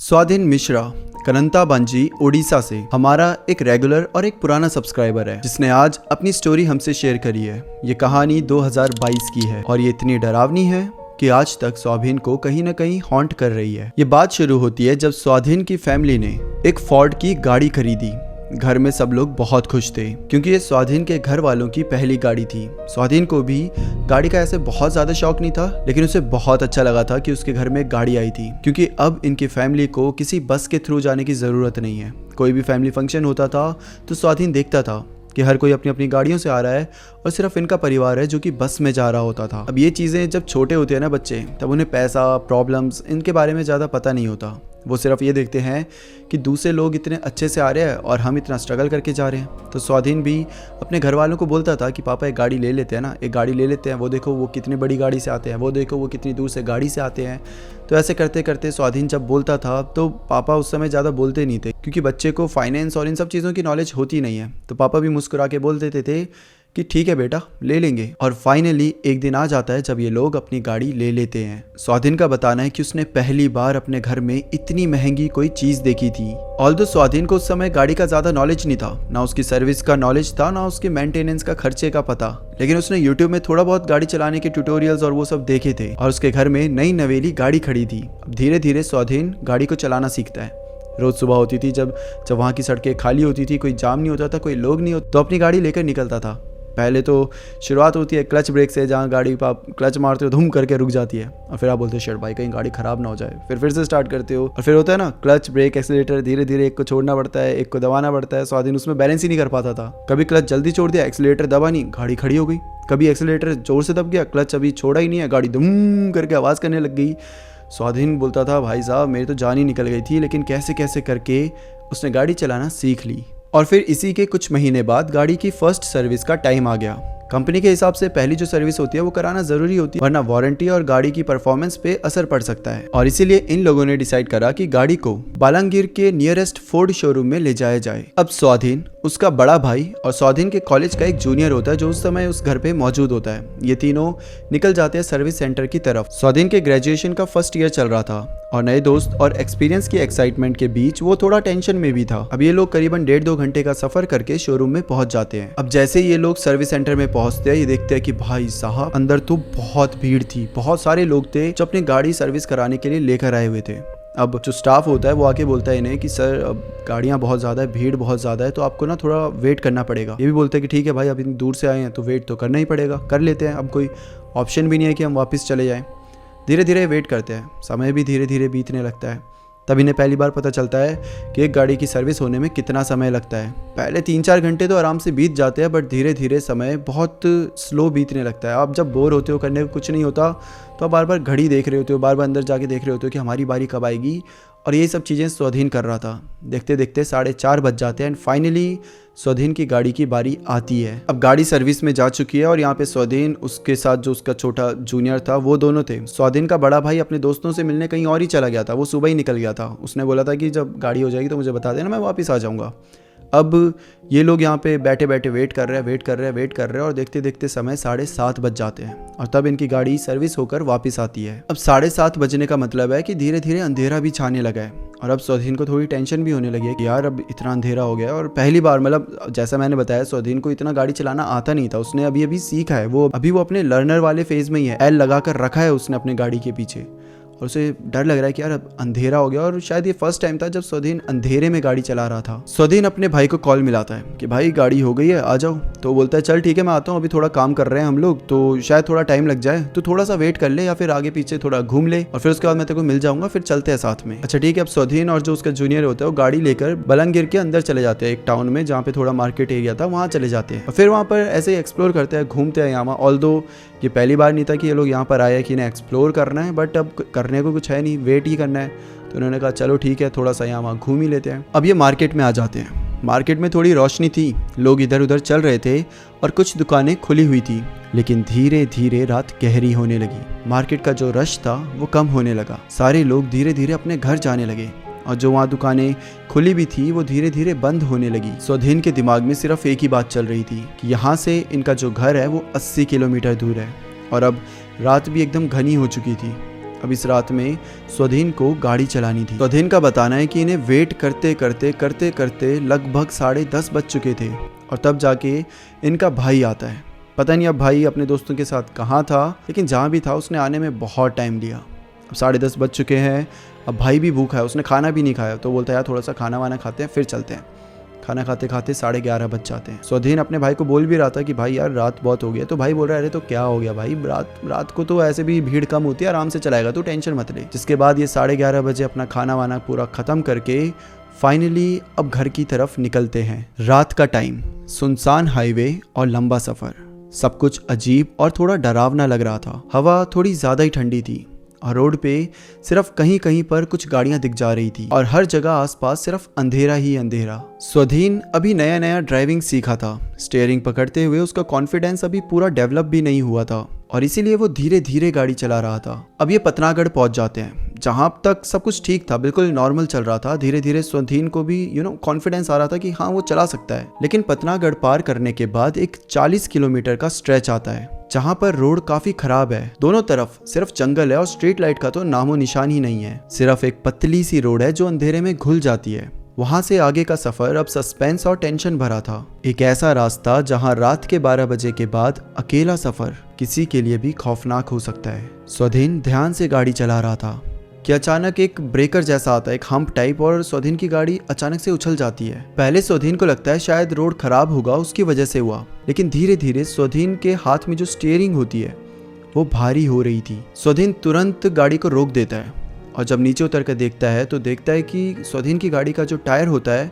स्वाधीन मिश्रा कनंता बांजी उड़ीसा से हमारा एक रेगुलर और एक पुराना सब्सक्राइबर है जिसने आज अपनी स्टोरी हमसे शेयर करी है। ये कहानी 2022 की है और ये इतनी डरावनी है कि आज तक स्वाधीन को कहीं ना कहीं हॉन्ट कर रही है। ये बात शुरू होती है जब स्वाधीन की फैमिली ने एक फोर्ड की गाड़ी खरीदी। घर में सब लोग बहुत खुश थे क्योंकि ये स्वाधीन के घर वालों की पहली गाड़ी थी। स्वाधीन को भी गाड़ी का ऐसे बहुत ज़्यादा शौक नहीं था, लेकिन उसे बहुत अच्छा लगा था कि उसके घर में एक गाड़ी आई थी क्योंकि अब इनकी फैमिली को किसी बस के थ्रू जाने की ज़रूरत नहीं है। कोई भी फैमिली फंक्शन होता था तो स्वाधीन देखता था कि हर कोई अपनी अपनी गाड़ियों से आ रहा है और सिर्फ इनका परिवार है जो कि बस में जा रहा होता था। अब ये चीज़ें जब छोटे होते हैं ना बच्चे, तब उन्हें पैसा, प्रॉब्लम्स, इनके बारे में ज़्यादा पता नहीं होता। वो सिर्फ ये देखते हैं कि दूसरे लोग इतने अच्छे से आ रहे हैं और हम इतना स्ट्रगल करके जा रहे हैं। तो स्वाधीन भी अपने घर वालों को बोलता था कि पापा एक गाड़ी ले लेते हैं ना, एक गाड़ी ले लेते हैं, वो देखो वो कितनी बड़ी गाड़ी से आते हैं, वो देखो वो कितनी दूर से गाड़ी से आते हैं। तो ऐसे करते करते स्वाधीन जब बोलता था तो पापा उस समय ज़्यादा बोलते नहीं थे क्योंकि बच्चे को फाइनेंस और इन सब चीज़ों की नॉलेज होती नहीं है। तो पापा भी मुस्कुरा के बोल देते थे कि ठीक है बेटा, ले लेंगे। और फाइनली एक दिन आ जाता है जब ये लोग अपनी गाड़ी ले लेते हैं। स्वाधीन का बताना है कि उसने पहली बार अपने घर में इतनी महंगी कोई चीज़ देखी थी। ऑल्दो स्वाधीन को उस समय गाड़ी का ज़्यादा नॉलेज नहीं था, ना उसकी सर्विस का नॉलेज था, ना उसके मेंटेनेंस का खर्चे का पता, लेकिन उसने यूट्यूब में थोड़ा बहुत गाड़ी चलाने के ट्यूटोरियल्स और वो सब देखे थे और उसके घर में नई नवेली गाड़ी खड़ी थी। अब धीरे धीरे स्वाधीन गाड़ी को चलाना सीखता है। रोज़ सुबह होती थी जब वहाँ की सड़कें खाली होती थी, कोई जाम नहीं होता था, कोई लोग नहीं होता, तो अपनी गाड़ी लेकर निकलता था। पहले तो शुरुआत होती है क्लच ब्रेक से, जहाँ गाड़ी पर आप क्लच मारते हो धूम करके रुक जाती है और फिर आप बोलते हो शर्ट भाई कहीं गाड़ी ख़राब ना हो जाए। फिर से स्टार्ट करते हो और फिर होता है ना क्लच ब्रेक एक्सीलेटर, धीरे धीरे एक को छोड़ना पड़ता है, एक को दबाना पड़ता है। स्वाधीन उसमें बैलेंस ही नहीं कर पाता था। कभी क्लच जल्दी छोड़ दिया, एक्सीलेटर दबा नहीं, गाड़ी खड़ी हो गई। कभी एक्सीलेटर जोर से दब गया, क्लच अभी छोड़ा ही नहीं है, गाड़ी धूम करके आवाज़ करने लग गई। स्वाधीन बोलता था भाई साहब मेरी तो जान ही निकल गई थी, लेकिन कैसे कैसे करके उसने गाड़ी चलाना सीख ली। और फिर इसी के कुछ महीने बाद गाड़ी की फर्स्ट सर्विस का टाइम आ गया। कंपनी के हिसाब से पहली जो सर्विस होती है वो कराना जरूरी होती है, वरना वारंटी और गाड़ी की परफॉर्मेंस पे असर पड़ सकता है। और इसीलिए इन लोगों ने डिसाइड करा कि गाड़ी को बालांगीर के नियरेस्ट फोर्ड शोरूम में ले जाया जाए। अब स्वाधीन, उसका बड़ा भाई और स्वाधीन के कॉलेज का एक जूनियर होता है जो उस समय उस घर पे मौजूद होता है। ये तीनों निकल जाते हैं सर्विस सेंटर की तरफ। स्वाधीन के ग्रेजुएशन का फर्स्ट ईयर चल रहा था और नए दोस्त और एक्सपीरियंस की एक्साइटमेंट के बीच वो थोड़ा टेंशन में भी था। अब ये लोग करीबन 1.5-2 घंटे का सफर करके शोरूम में पहुंच जाते हैं। अब जैसे ये लोग सर्विस सेंटर में पहुंचते हैं, ये देखते हैं कि भाई साहब अंदर तो बहुत भीड़ थी, बहुत सारे लोग थे जो अपनी गाड़ी सर्विस कराने के लिए लेकर आए हुए थे। अब जो स्टाफ होता है वो आके बोलता है इन्हें कि सर अब गाड़ियाँ बहुत ज़्यादा है, भीड़ बहुत ज़्यादा है, तो आपको ना थोड़ा वेट करना पड़ेगा। ये भी बोलते हैं कि ठीक है भाई, अब इतनी दूर से आए हैं तो वेट तो करना ही पड़ेगा, कर लेते हैं, अब कोई ऑप्शन भी नहीं है कि हम वापस चले जाएं। धीरे धीरे वेट करते हैं, समय भी धीरे धीरे बीतने लगता है। तब इन्हें पहली बार पता चलता है कि एक गाड़ी की सर्विस होने में कितना समय लगता है। पहले 3-4 घंटे तो आराम से बीत जाते हैं, बट धीरे धीरे समय बहुत स्लो बीतने लगता है। आप जब बोर होते हो, करने को कुछ नहीं होता, तो आप बार बार घड़ी देख रहे होते हो, बार बार अंदर जाके देख रहे होते हो कि हमारी बारी कब आएगी, और ये सब चीज़ें स्वाधीन कर रहा था। देखते देखते 4:30 बज जाते हैं एंड फाइनली स्वाधीन की गाड़ी की बारी आती है। अब गाड़ी सर्विस में जा चुकी है और यहाँ पे स्वाधीन, उसके साथ जो उसका छोटा जूनियर था, वो दोनों थे। स्वाधीन का बड़ा भाई अपने दोस्तों से मिलने कहीं और ही चला गया था, वो सुबह ही निकल गया था। उसने बोला था कि जब गाड़ी हो जाएगी तो मुझे बता देना, मैं वापस आ जाऊँगा। अब ये लोग यहाँ पे बैठे बैठे वेट कर रहे हैं और देखते देखते समय 7:30 बज जाते हैं और तब इनकी गाड़ी सर्विस होकर वापस आती है। अब 7:30 बजने का मतलब है कि धीरे धीरे अंधेरा भी छाने लगा है और अब स्वाधीन को थोड़ी टेंशन भी होने लगी है कि यार अब इतना अंधेरा हो गया। और पहली बार, मतलब जैसा मैंने बताया, स्वाधीन को इतना गाड़ी चलाना आता नहीं था, उसने अभी सीखा है। वो अपने लर्नर वाले फेज में ही है, एल लगा कर रखा है उसने अपने गाड़ी के पीछे, और उसे डर लग रहा है कि यार अब अंधेरा हो गया। और शायद ये फर्स्ट टाइम था जब स्वाधीन अंधेरे में गाड़ी चला रहा था। स्वाधीन अपने भाई को कॉल मिलाता है कि भाई गाड़ी हो गई है, आ जाओ। तो बोलता है चल ठीक है मैं आता हूँ, अभी थोड़ा काम कर रहे हैं हम लोग, तो शायद थोड़ा टाइम लग जाए, तो थोड़ा सा वेट कर ले या फिर आगे पीछे थोड़ा घूम ले और फिर उसके बाद मैं तेरे को मिल जाऊंगा, फिर चलते हैं साथ में। अच्छा ठीक है। अब स्वाधीन और जो उसका जूनियर होता है वो गाड़ी लेकर बालांगीर के अंदर चले जाते हैं, एक टाउन में जहाँ पे थोड़ा मार्केट एरिया था, वहाँ चले जाते हैं। फिर वहाँ पर ऐसे ही एक्सप्लोर करते हैं, घूमते हैं यहाँ। ऑल्दो ये पहली बार नहीं था कि ये लोग यहाँ पर आए कि इन्हें एक्सप्लोर करना है, बट अब करने को कुछ है नहीं, वेट ही करना है। तो उन्होंने कहा चलो ठीक है, थोड़ा सा यहाँ वहाँ घूम ही लेते हैं। अब ये मार्केट में आ जाते हैं। मार्केट में थोड़ी रोशनी थी, लोग इधर उधर चल रहे थे और कुछ दुकानें खुली हुई थी, लेकिन धीरे धीरे रात गहरी होने लगी। मार्केट का जो रश था वो कम होने लगा, सारे लोग धीरे धीरे अपने घर जाने लगे और जो वहाँ दुकानें खुली भी थी वो धीरे धीरे बंद होने लगी। स्वाधीन के दिमाग में सिर्फ एक ही बात चल रही थी कि यहाँ से इनका जो घर है वो 80 किलोमीटर दूर है और अब रात भी एकदम घनी हो चुकी थी। अब इस रात में स्वधीन को गाड़ी चलानी थी। स्वधीन का बताना है कि इन्हें वेट करते करते लगभग 10:30 बज चुके थे और तब जाके इनका भाई आता है। पता नहीं अब भाई अपने दोस्तों के साथ कहाँ था, लेकिन जहाँ भी था उसने आने में बहुत टाइम लिया। अब 10:30 बज चुके हैं, अब भाई भी भूखा है, उसने खाना भी नहीं खाया, तो बोलता है यार थोड़ा सा खाना वाना खाते हैं फिर चलते हैं। खाना खाते खाते 11:30 बज जाते हैं। स्वधीन अपने भाई को बोल भी रहा था कि भाई यार रात बहुत हो गया, तो भाई बोल रहा है अरे तो क्या हो गया भाई, रात को तो ऐसे भी भीड़ कम होती है, आराम से चलाएगा, तो टेंशन मत ले। जिसके बाद ये 11:30 बजे अपना खाना वाना पूरा ख़त्म करके फाइनली अब घर की तरफ निकलते हैं। रात का टाइम, सुनसान हाईवे और लंबा सफ़र, सब कुछ अजीब और थोड़ा डरावना लग रहा था। हवा थोड़ी ज़्यादा ही ठंडी थी और रोड पे सिर्फ कहीं कहीं पर कुछ गाड़ियां दिख जा रही थी और हर जगह आसपास सिर्फ अंधेरा ही अंधेरा। स्वधीन अभी नया नया ड्राइविंग सीखा था, स्टीयरिंग पकड़ते हुए उसका कॉन्फिडेंस अभी पूरा डेवलप भी नहीं हुआ था और इसीलिए वो धीरे धीरे गाड़ी चला रहा था। अब ये पतनागढ़ पहुंच जाते हैं, जहां तक सब कुछ ठीक था, बिल्कुल नॉर्मल चल रहा था। धीरे धीरे स्वधीन को भी कॉन्फिडेंस आ रहा था कि हाँ वो चला सकता है। लेकिन पतनागढ़ पार करने के बाद एक 40 किलोमीटर का स्ट्रेच आता है जहां पर रोड काफी खराब है, दोनों तरफ सिर्फ जंगल है और स्ट्रीट लाइट का तो नामो निशान ही नहीं है। सिर्फ एक पतली सी रोड है जो अंधेरे में घुल जाती है। वहां से आगे का सफर अब सस्पेंस और टेंशन भरा था। एक ऐसा रास्ता जहां रात के 12 बजे के बाद अकेला सफर किसी के लिए भी खौफनाक हो सकता है। स्वधीन ध्यान से गाड़ी चला रहा था कि अचानक एक ब्रेकर जैसा आता है, एक हम्प टाइप, और स्वधीन की गाड़ी अचानक से उछल जाती है। पहले स्वधीन को लगता है शायद रोड खराब होगा, उसकी वजह से हुआ, लेकिन धीरे धीरे स्वधीन के हाथ में जो स्टीयरिंग होती है वो भारी हो रही थी। स्वधीन तुरंत गाड़ी को रोक देता है और जब नीचे उतर कर देखता है तो देखता है कि स्वधीन की गाड़ी का जो टायर होता है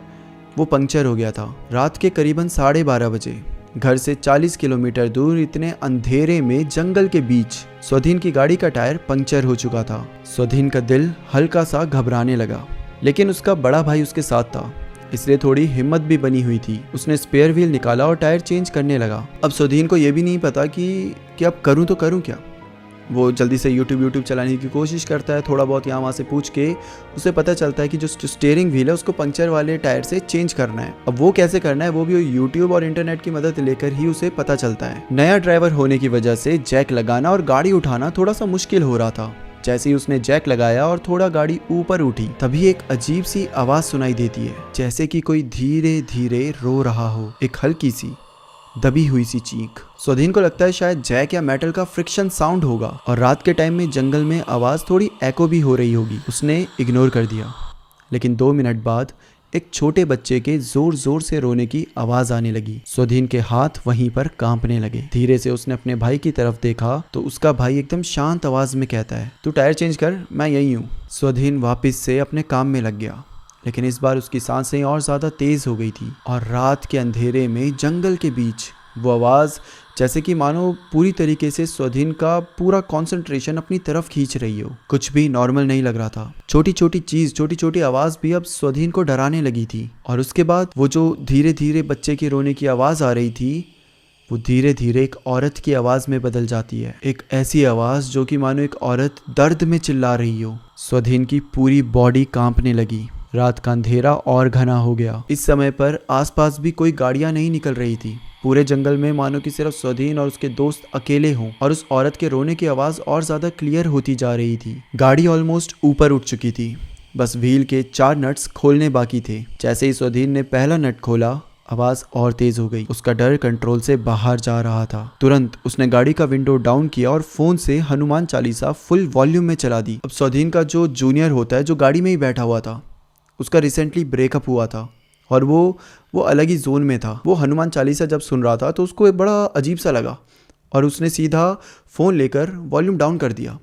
वो पंक्चर हो गया था। रात के करीबन 12:30 बजे घर से 40 किलोमीटर दूर इतने अंधेरे में जंगल के बीच स्वधीन की गाड़ी का टायर पंक्चर हो चुका था। स्वधीन का दिल हल्का सा घबराने लगा, लेकिन उसका बड़ा भाई उसके साथ था, इसलिए थोड़ी हिम्मत भी बनी हुई थी। उसने स्पेयर व्हील निकाला और टायर चेंज करने लगा। अब स्वधीन को यह भी नहीं पता कि अब करूं तो करूं क्या। वो जल्दी से यूट्यूब चलाने की कोशिश करता है, थोड़ा बहुत यहाँ वहाँ से पूछ के उसे पता चलता है कि जो स्टीयरिंग व्हील है उसको पंक्चर वाले टायर से चेंज करना है। अब वो कैसे करना है वो भी यूट्यूब और इंटरनेट की मदद लेकर ही उसे पता चलता है। नया ड्राइवर होने की वजह से जैक लगाना और गाड़ी उठाना थोड़ा सा मुश्किल हो रहा था। जैसे ही उसने जैक लगाया और थोड़ा गाड़ी ऊपर उठी, तभी एक अजीब सी आवाज सुनाई देती है, जैसे कि कोई धीरे धीरे रो रहा हो, एक हल्की सी दबी हुई सी चीख। स्वधीन को लगता है शायद जैक या मेटल का फ्रिक्शन साउंड होगा और रात के टाइम में जंगल में आवाज थोड़ी एको भी हो रही होगी। उसने इग्नोर कर दिया, लेकिन 2 मिनट बाद एक छोटे बच्चे के जोर जोर से रोने की आवाज आने लगी। स्वधीन के हाथ वहीं पर कांपने लगे। धीरे से उसने अपने भाई की तरफ देखा तो उसका भाई एकदम शांत आवाज में कहता है, तू टायर चेंज कर, मैं यही हूँ। स्वधीन वापस से अपने काम में लग गया, लेकिन इस बार उसकी सांसें और ज्यादा तेज हो गई थी और रात के अंधेरे में जंगल के बीच वो आवाज जैसे कि मानो पूरी तरीके से स्वधीन का पूरा कंसंट्रेशन अपनी तरफ खींच रही हो। कुछ भी नॉर्मल नहीं लग रहा था। छोटी छोटी आवाज भी अब स्वधीन को डराने लगी थी। और उसके बाद वो जो धीरे धीरे बच्चे के रोने की आवाज आ रही थी वो धीरे धीरे एक औरत की आवाज में बदल जाती है। एक ऐसी आवाज जो कि मानो एक औरत दर्द में चिल्ला रही हो। स्वधीन की पूरी बॉडी कांपने लगी। रात का अंधेरा और घना हो गया। इस समय पर आसपास भी कोई गाड़ियां नहीं निकल रही थी। पूरे जंगल में मानो कि सिर्फ स्वधीन और उसके दोस्त अकेले हों और उस औरत के रोने की आवाज और ज्यादा क्लियर होती जा रही थी। गाड़ी ऑलमोस्ट ऊपर उठ चुकी थी, बस व्हील के 4 नट्स खोलने बाकी थे। जैसे ही स्वधीन ने पहला नट खोला, आवाज और तेज हो गई। उसका डर कंट्रोल से बाहर जा रहा था। तुरंत उसने गाड़ी का विंडो डाउन किया और फोन से हनुमान चालीसा फुल वॉल्यूम में चला दी। अब स्वधीन का जो जूनियर होता है, जो गाड़ी में ही बैठा हुआ था, उसका रिसेंटली ब्रेकअप हुआ था और वो अलग ही जोन में था। वो हनुमान चालीसा जब सुन रहा था तो उसको बड़ा अजीब सा लगा और उसने सीधा फ़ोन लेकर वॉल्यूम डाउन कर दिया।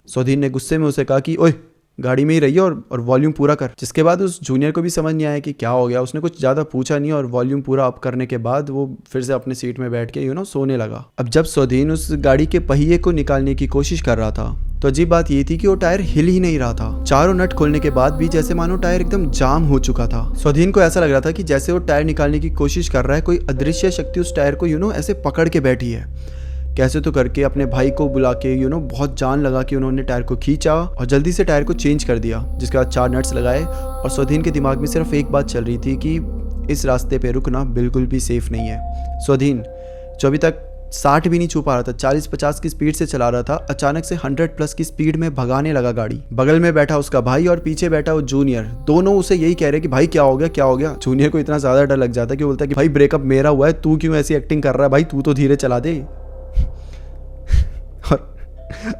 स्वधीन ने गुस्से में उसे कहा कि ओए गाड़ी में ही रहिए और वॉल्यूम पूरा कर। जिसके बाद उस जूनियर को भी समझ नहीं आया कि क्या हो गया। उसने कुछ ज़्यादा पूछा नहीं और वॉल्यूम पूरा अप करने के बाद वो फिर से अपने सीट में बैठ के सोने लगा। अब जब स्वधीन उस गाड़ी के पहिए को निकालने की कोशिश कर रहा था तो अजीब बात ये थी कि वो टायर हिल ही नहीं रहा था। चारों नट खोलने के बाद भी जैसे मानो टायर एकदम जाम हो चुका था। स्वधीन को ऐसा लग रहा था कि जैसे वो टायर निकालने की कोशिश कर रहा है, कोई अदृश्य शक्ति उस टायर को ऐसे पकड़ के बैठी है। कैसे तो करके अपने भाई को बुला के बहुत जान लगा कि उन्होंने टायर को खींचा और जल्दी से टायर को चेंज कर दिया। जिसके बाद 4 नट्स लगाए और स्वधीन के दिमाग में सिर्फ एक बात चल रही थी कि इस रास्ते पे रुकना बिल्कुल भी सेफ नहीं है। स्वधीन जो अभी तक 60 भी नहीं छू पा रहा था, 40-50 की स्पीड से चला रहा था। अचानक से 100+ की स्पीड में भगाने लगा गाड़ी। बगल में बैठा उसका भाई और पीछे बैठा वो जूनियर, दोनों उसे यही कह रहे कि भाई क्या हो गया क्या हो गया। जूनियर को इतना ज्यादा डर लग जाता है कि बोलता है कि भाई ब्रेकअप मेरा हुआ है, तू क्यों ऐसी एक्टिंग कर रहा है, भाई तू तो धीरे चला दे।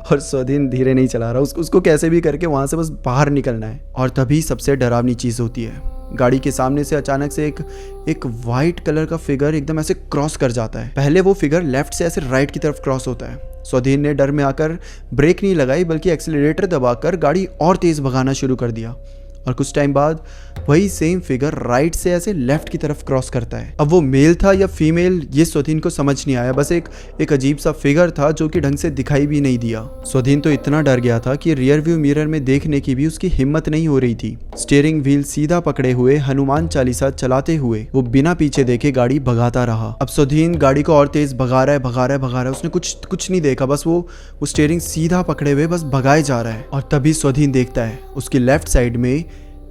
और स्वाधीन धीरे नहीं चला रहा, उसको कैसे भी करके वहां से बस बाहर निकलना है। और तभी सबसे डरावनी चीज होती है, गाड़ी के सामने से अचानक से एक वाइट कलर का फिगर एकदम ऐसे क्रॉस कर जाता है। पहले वो फिगर लेफ्ट से ऐसे राइट की तरफ क्रॉस होता है। स्वाधीन ने डर में आकर ब्रेक नहीं लगाई बल्कि एक्सीलरेटर दबाकर गाड़ी और तेज भगाना शुरू कर दिया। और कुछ टाइम बाद वही सेम फिगर राइट से ऐसे लेफ्ट की तरफ क्रॉस करता है। अब वो मेल था या फीमेल ये स्वाधीन को समझ नहीं आया, बस एक अजीब सा फिगर था जो कि ढंग से दिखाई भी नहीं दिया। स्वाधीन तो इतना डर गया था कि रियर व्यू मिरर में देखने की भी उसकी हिम्मत नहीं हो रही थी। स्टीयरिंग व्हील सीधा पकड़े हुए हनुमान चालीसा चलाते हुए वो बिना पीछे देखे गाड़ी भगाता रहा। अब स्वाधीन गाड़ी को और तेज भगा रहा है। उसने कुछ नहीं देखा, बस वो स्टीयरिंग सीधा पकड़े हुए बस भगाए जा रहा है। और तभी स्वाधीन देखता है उसकी लेफ्ट साइड में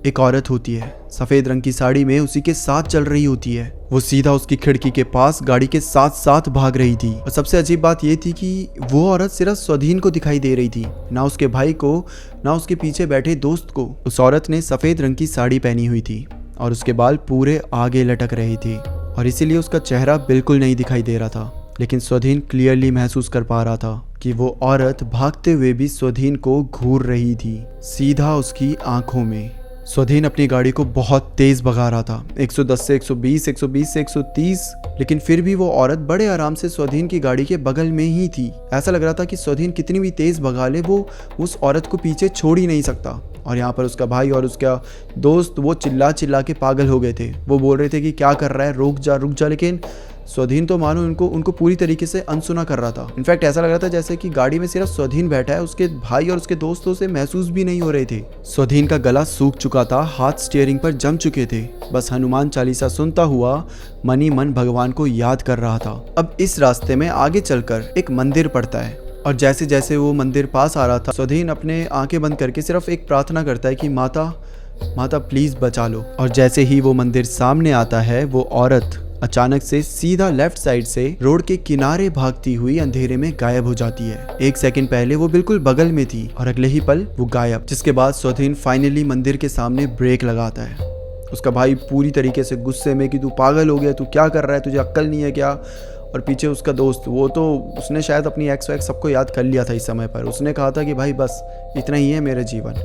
एक औरत होती है, सफेद रंग की साड़ी में उसी के साथ चल रही होती है। वो सीधा उसकी खिड़की के पास गाड़ी के साथ साथ भाग रही थी। और सबसे अजीब बात ये थी कि वो औरत सिर्फ स्वाधीन को दिखाई दे रही थी, ना उसके भाई को, ना उसके पीछे बैठे दोस्त को। उस औरत ने सफेद रंग की साड़ी पहनी हुई थी और उसके बाल पूरे आगे लटक रहे थे और इसीलिए उसका चेहरा बिल्कुल नहीं दिखाई दे रहा था। लेकिन स्वाधीन क्लियरली महसूस कर पा रहा था कि वो औरत भागते हुए भी स्वाधीन को घूर रही थी, सीधा उसकी आंखों में। स्वाधीन अपनी गाड़ी को बहुत तेज भगा रहा था, 110 से 120, 120 से 130, लेकिन फिर भी वो औरत बड़े आराम से स्वाधीन की गाड़ी के बगल में ही थी। ऐसा लग रहा था कि स्वाधीन कितनी भी तेज भगा ले वो उस औरत को पीछे छोड़ ही नहीं सकता। और यहाँ पर उसका भाई और उसका दोस्त वो चिल्ला के पागल हो गए थे। वो बोल रहे थे कि क्या कर रहा है, रुक जा, लेकिन स्वाधीन तो मानो उनको पूरी तरीके से अनसुना कर रहा था। इनफैक्ट ऐसा लग रहा था जैसे कि गाड़ी में सिर्फ स्वाधीन बैठा है, उसके भाई और उसके दोस्तों से महसूस भी नहीं हो रहे थे। स्वाधीन का गला सूख चुका था, हाथ स्टीयरिंग पर जम चुके थे, बस हनुमान चालीसा सुनता हुआ मन ही मन भगवान को याद कर रहा था। अब इस रास्ते में आगे चलकर एक मंदिर पड़ता है और जैसे जैसे वो मंदिर पास आ रहा था, स्वाधीन अपने आंखें बंद करके सिर्फ एक प्रार्थना करता है कि माता प्लीज बचा लो। और जैसे ही वो मंदिर सामने आता है, वो औरत अचानक से सीधा लेफ्ट साइड से रोड के किनारे भागती हुई अंधेरे में गायब हो जाती है। 1 सेकंड पहले वो बिल्कुल बगल में थी और अगले ही पल वो गायब। जिसके बाद स्वाधीन फाइनली मंदिर के सामने ब्रेक लगाता है। उसका भाई पूरी तरीके से गुस्से में कि तू पागल हो गया, तू क्या कर रहा है, तुझे अक्ल नहीं है क्या। और पीछे उसका दोस्त, वो तो उसने शायद अपनी एक्स वैक्स सबको याद कर लिया था इस समय पर। उसने कहा था कि भाई बस इतना ही है मेरा जीवन।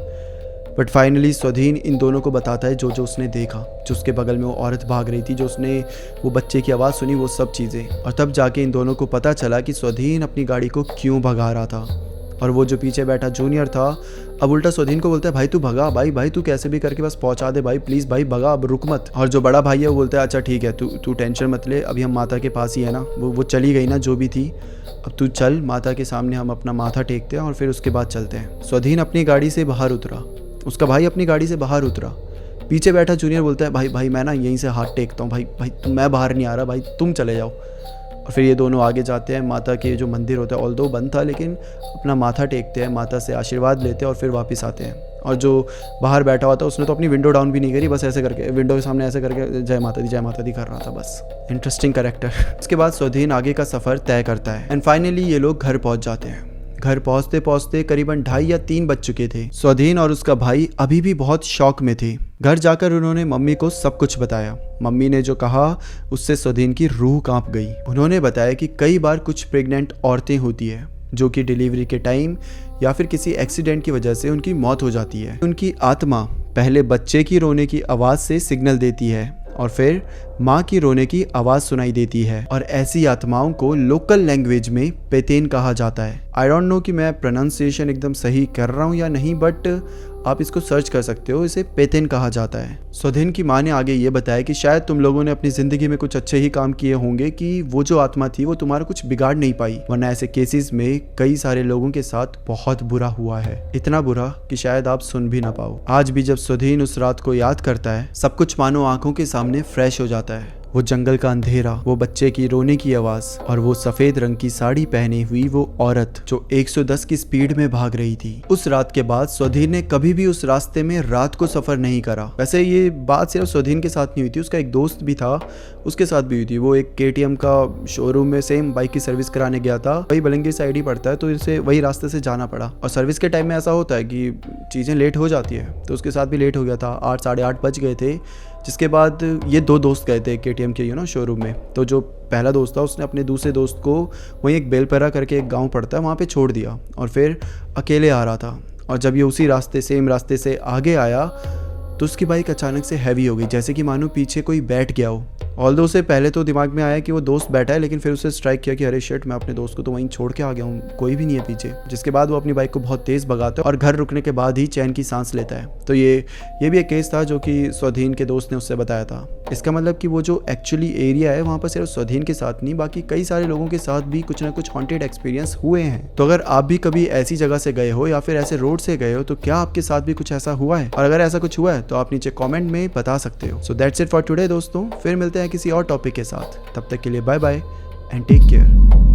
बट फाइनली स्वाधीन इन दोनों को बताता है जो उसने देखा, जो उसके बगल में वो औरत भाग रही थी, जो उसने वो बच्चे की आवाज़ सुनी, वो सब चीज़ें। और तब जाके इन दोनों को पता चला कि स्वाधीन अपनी गाड़ी को क्यों भगा रहा था। और वो जो पीछे बैठा जूनियर था अब उल्टा स्वाधीन को बोलता है भाई तू भगा, भाई तू कैसे भी करके बस पहुंचा दे भाई, प्लीज़ भाई भगा, अब रुक मत। और जो बड़ा भाई है वो बोलता है अच्छा ठीक है, तू टेंशन मत ले, अभी हम माता के पास ही है ना, वो चली गई ना जो भी थी, अब तू चल माता के सामने हम अपना माथा टेकते हैं और फिर उसके बाद चलते हैं। स्वाधीन अपनी गाड़ी से बाहर उतरा, उसका भाई अपनी गाड़ी से बाहर उतरा। पीछे बैठा जूनियर बोलता है भाई मैं ना यहीं से हाथ टेकता हूँ, भाई तुम, मैं बाहर नहीं आ रहा, भाई तुम चले जाओ। और फिर ये दोनों आगे जाते हैं, माता के जो मंदिर होता है ऑल्दो बंद था लेकिन अपना माथा टेकते हैं, माता से आशीर्वाद लेते हैं और फिर वापस आते हैं। और जो बाहर बैठा हुआ था उसने तो अपनी विंडो डाउन भी नहीं करी, बस ऐसे करके विंडो के सामने ऐसे करके जय माता दी कर रहा था बस। Interesting character. उसके बाद स्वाधीन आगे का सफ़र तय करता है एंड फाइनली ये लोग घर पहुँच जाते हैं। घर पहुंचते पहुंचते करीबन 2:30 या 3 बज चुके थे। स्वाधीन और उसका भाई अभी भी बहुत शौक में थे। घर जाकर उन्होंने मम्मी को सब कुछ बताया। मम्मी ने जो कहा उससे स्वाधीन की रूह कांप गई। उन्होंने बताया कि कई बार कुछ प्रेग्नेंट औरतें होती है जो कि डिलीवरी के टाइम या फिर किसी एक्सीडेंट की वजह से उनकी मौत हो जाती है। उनकी आत्मा पहले बच्चे की रोने की आवाज़ से सिग्नल देती है और फिर माँ की रोने की आवाज़ सुनाई देती है और ऐसी आत्माओं को लोकल लैंग्वेज में पेतेन कहा जाता है। आई डोंट नो कि मैं प्रोनाउंसिएशन एकदम सही कर रहा हूँ या नहीं, बट आप इसको सर्च कर सकते हो, इसे पेतेन कहा जाता है। स्वाधीन की माँ ने आगे ये बताया कि शायद तुम लोगों ने अपनी ज़िंदगी में कुछ अच्छे ही काम किए होंगे कि वो जो आत्मा थी वो तुम्हारा कुछ बिगाड़ नहीं पाई, वरना ऐसे केसेस में कई सारे लोगों के साथ बहुत बुरा हुआ है, इतना बुरा कि शायद आप सुन भी ना पाओ। आज भी जब स्वाधीन उस रात को याद करता है सब कुछ मानो आंखों के सामने फ्रेश हो जाता है। वो जंगल का अंधेरा, वो बच्चे की रोने की आवाज और वो सफेद रंग की साड़ी पहनी हुई वो औरत जो 110 की स्पीड में भाग रही थी। उस रात के बाद स्वधीन ने कभी भी उस रास्ते में रात को सफर नहीं करा। वैसे ये बात सिर्फ स्वधीन के साथ नहीं हुई थी, उसका एक दोस्त भी था, उसके साथ भी हुई थी। वो एक KTM का शोरूम में सेम बाइक की सर्विस कराने गया था, वही बलंगी साइड ही पड़ता है, तो इसे वही रास्ते से जाना पड़ा। और सर्विस के टाइम में ऐसा होता है कि चीज़ें लेट हो जाती है, तो उसके साथ भी लेट हो गया था। 8 साढ़े 8 बज गए थे। जिसके बाद ये 2 दोस्त गए थे KTM के शोरूम में। तो जो पहला दोस्त था उसने अपने दूसरे दोस्त को वहीं एक बेलपरा करके एक गांव पड़ता है वहाँ पे छोड़ दिया और फिर अकेले आ रहा था। और जब ये उसी रास्ते सेम रास्ते से आगे आया तो उसकी बाइक अचानक से हैवी हो गई, जैसे कि मानो पीछे कोई बैठ गया हो। ऑल्दो उसे पहले तो दिमाग में आया कि वो दोस्त बैठा है, लेकिन फिर उसे स्ट्राइक किया कि अरे शिट, मैं अपने दोस्त को तो वहीं छोड़ के आ गया हूँ, कोई भी नहीं है पीछे। जिसके बाद वो अपनी बाइक को बहुत तेज़ भगाता है और घर रुकने के बाद ही चैन की सांस लेता है। तो ये भी एक केस था जो कि स्वधीन के दोस्त ने उससे बताया था। इसका मतलब कि वो जो एक्चुअली एरिया है वहाँ पर सिर्फ स्वधीन के साथ नहीं, बाकी कई सारे लोगों के साथ भी कुछ ना कुछ हॉन्टेड एक्सपीरियंस हुए हैं। तो अगर आप भी कभी ऐसी जगह से गए हो या फिर ऐसे रोड से गए हो तो क्या आपके साथ भी कुछ ऐसा हुआ है? और अगर ऐसा कुछ हुआ है तो आप नीचे कॉमेंट में बता सकते हो। So that's it for today दोस्तों, फिर मिलते हैं किसी और टॉपिक के साथ। तब तक के लिए bye bye and take care.